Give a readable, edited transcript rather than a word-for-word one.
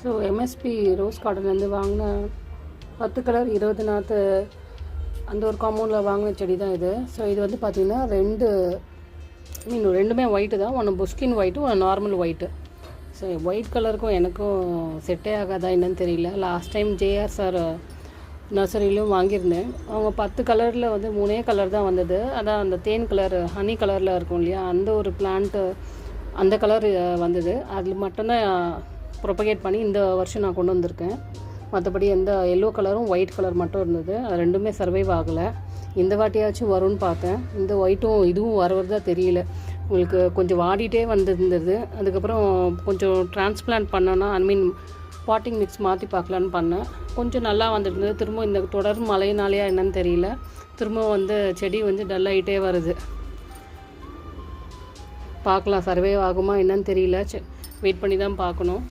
So MSP rose கார்டன்லேருந்து வாங்கின 10 colour 20 நாற்று அந்த ஒரு காம்பவுண்டில் வாங்கின செடி தான் இது. ஸோ இது வந்து பார்த்திங்கன்னா ரெண்டுமே ஒயிட்டு தான். ஒன்று புஷ்கின் ஒயிட்டு, ஒன்று நார்மல் ஒயிட்டு. ஸோ ஒயிட் கலருக்கும் எனக்கும் செட்டே ஆகாதா என்னன்னு தெரியல. லாஸ்ட் டைம் ஜேஆர் சார் நர்சரியிலும் வாங்கியிருந்தேன். அவங்க 10 கலரில் வந்து 3 கலர் தான் வந்தது. அதான் அந்த தேன் கலர் ஹனி கலரில் இருக்கும் இல்லையா, அந்த ஒரு பிளான்ட்டு அந்த கலர் வந்தது. அதில் மட்டும்தான் ப்ரொபகேட் பண்ணி இந்த வருஷம் நான் கொண்டு வந்திருக்கேன். மற்றபடி எந்த எல்லோ கலரும் ஒயிட் கலர் மட்டும் இருந்தது. அது ரெண்டுமே சர்வைவ் ஆகலை. இந்த வாட்டியாச்சும் வரும்னு பார்த்தேன். இந்த ஒயிட்டும் இதுவும் வரதா தெரியல. உங்களுக்கு கொஞ்சம் வாடிட்டே வந்திருந்தது. அதுக்கப்புறம் கொஞ்சம் டிரான்ஸ்பிளான்ட் பண்ணோன்னா பாட்டிங் மிக்ஸ் மாற்றி பார்க்கலான்னு பண்ணேன். கொஞ்சம் நல்லா வந்துருந்தது. திரும்ப இந்த தொடர் மழையினாலேயா என்னன்னு தெரியல, திரும்ப வந்து செடி வந்து டல் ஆகிட்டே வருது. பார்க்கலாம் சர்வே ஆகுமா என்னன்னு தெரியல. வெயிட் பண்ணி தான் பார்க்கணும்.